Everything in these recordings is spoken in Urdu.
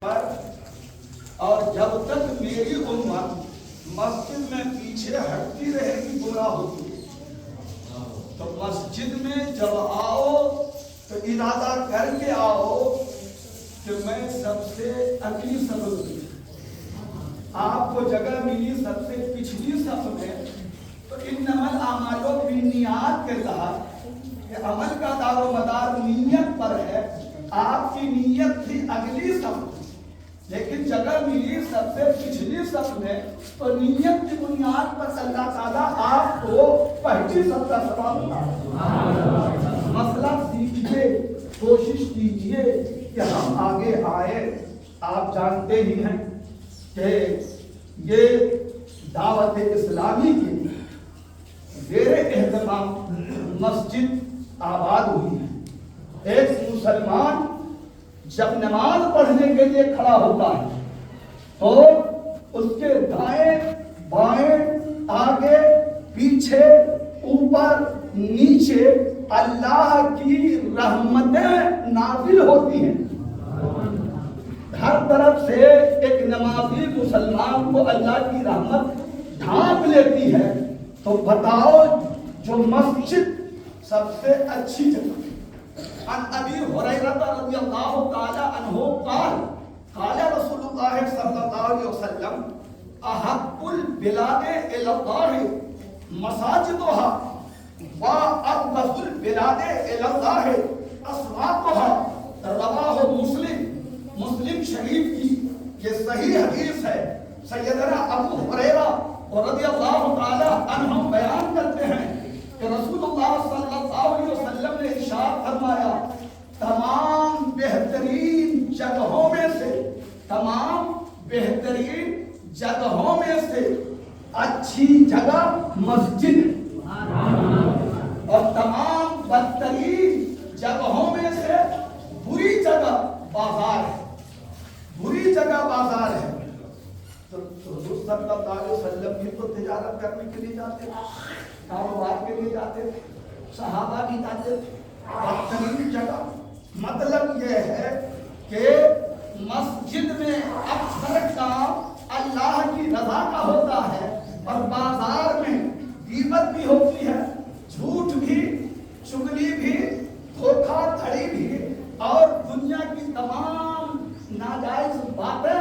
اور جب تک میری امت مسجد میں پیچھے ہٹتی رہے گی گمراہ ہوتی ہے. تو مسجد میں جب آؤ تو ارادہ کر کے آؤ کہ میں سب سے اگلی صف میں. آپ کو جگہ ملی سب سے پچھلی صف میں تو انما الاعمال بالنیات کے تحت کہ عمل کا دار و مدار نیت پر ہے. آپ کی نیت تھی اگلی صف لیکن جگہ ملی سب سے پچھلی صف میں تو نیت کی بنیاد پر اللہ تعالیٰ آپ کو پہلی صف کا ثواب عطا. مسئلہ سیکھیے, کوشش کیجیے کہ ہم آگے آئے. آپ جانتے ہی ہیں کہ یہ دعوت اسلامی کے زیر اہتمام مسجد آباد ہوئی ہے. ایک مسلمان جب نماز پڑھنے کے لیے کھڑا ہوتا ہے تو اس کے دائیں بائیں آگے پیچھے اوپر نیچے اللہ کی رحمتیں نازل ہوتی ہیں. ہر طرف سے ایک نمازی مسلمان کو اللہ کی رحمت ڈھانپ لیتی ہے. تو بتاؤ جو مسجد سب سے اچھی جگہ. عن ابی ہریرہ رضی اللہ تعالی عنہ قال قال رسول اللہ صلی اللہ علیہ وسلم احب البلاد الی اللہ مساجدها وابغض البلاد الی اللہ اسواقها. رواہ مسلم. مسلم شریف کی یہ صحیح حدیث ہے. سیدنا ابو ہریرہ رضی اللہ تعالی عنہ بیان کرتے ہیں کہ رسول اللہ صلی اللہ علیہ وسلم نے ارشاد فرمایا تمام بہترین جگہوں میں سے اچھی جگہ مسجد اور تمام بدترین جگہوں میں سے بری جگہ بازار ہے. بری جگہ بازار ہے. تو حضور صلی اللہ علیہ وسلم بھی تو تجارت کرنے کے لیے جاتے ہیں, کاروبار کے لیے جاتے تھے, صحابہ بھی جاتے تھے. بہترین جگہ مطلب یہ ہے کہ مسجد میں اکثر کام اللہ کی رضا کا ہوتا ہے اور بازار میں غیبت بھی ہوتی ہے, جھوٹ بھی, چغلی بھی, دھوکہ دھڑی بھی اور دنیا کی تمام ناجائز باتیں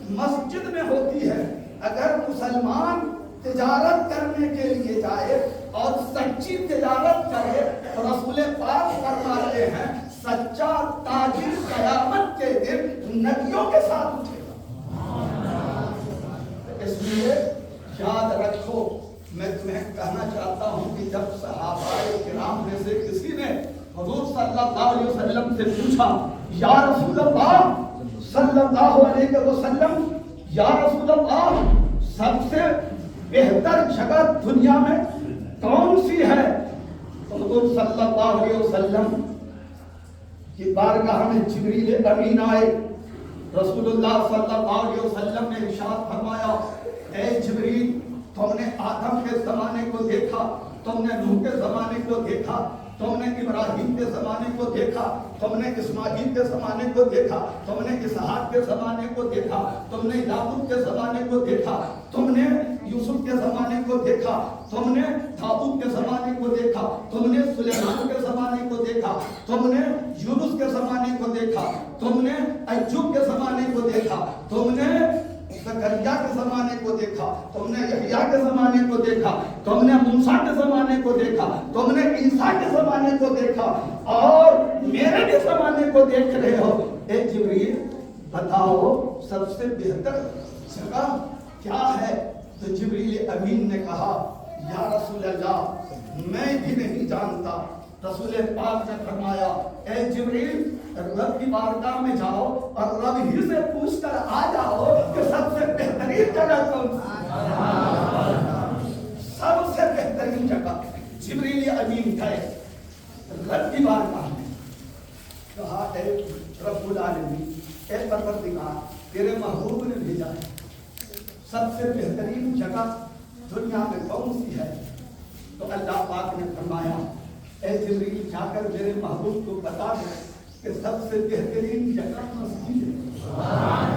مسجد میں ہوتی ہے. اگر مسلمان تجارت کرنے کے لیے جائے اور سچی تجارت کرے تو رسول پاک فرماتے ہیں سچا تاجر قیامت کے دن ندیوں کے ساتھ اٹھے گا. اس لیے یاد رکھو, میں تمہیں کہنا چاہتا ہوں کہ جب صحابہ کرام میں سے کسی نے حضور صلی اللہ علیہ وسلم سے پوچھا یا رسول اللہ صلی اللہ علیہ وسلم, یا رسول اللہ سب سے بہتر جگہ دنیا میں کون سی ہے؟ تو حضور صلی اللہ علیہ وسلم کی بارگاہ میں جبریل امین آئے. رسول اللہ صلی اللہ علیہ وسلم نے ارشاد فرمایا اے جبریل, تم نے آدم کے زمانے کو دیکھا, تم نے نوح کے زمانے کو دیکھا, تم نے ابراہیم کے زمانے کو دیکھا, تم نے اسماعیل کے زمانے کو دیکھا, تم نے اسحاق کے زمانے کو دیکھا, تم نے یعقوب کے زمانے کو دیکھا, تم نے یوسف کے زمانے کو دیکھا, تم نے داؤد کے زمانے کو دیکھا, تم نے سلیمان کے زمانے کو دیکھا, تم نے یونس کے زمانے کو دیکھا, تم نے ایوب کے زمانے کو دیکھا, تم نے زکریا کے زمانے کو دیکھا, تم نے یحییٰ کے زمانے کو دیکھا, تم نے موسیٰ کے زمانے کو دیکھا, تم نے عیسیٰ کے زمانے کو دیکھا اور میرے بھی زمانے کو دیکھ رہے ہو. اے جبریل بتاؤ سب سے بہتر جگہ کیا ہے؟ تو جبریل امین نے کہا یا رسول اللہ میں بھی نہیں جانتا. رسول پاک نے فرمایا اے جبریل رب کی بارگاہ میں جاؤ اور رب ہی سے پوچھ کر آ جاؤ کہ سب سے بہترین جگہ کون سی؟ سب سے بہترین جگہ. جبریل امین گئے رب کی بارگاہ میں, کہا اے رب العالمین, اے پروردگار, تیرے محبوب نے بھیجا ہے, سب سے بہترین جگہ دنیا میں کون سی ہے؟ تو اللہ پاک نے فرمایا اے جبریل جا کر میرے محبوب کو بتا دے کہ سب سے بہترین جگہ مسجد ہے.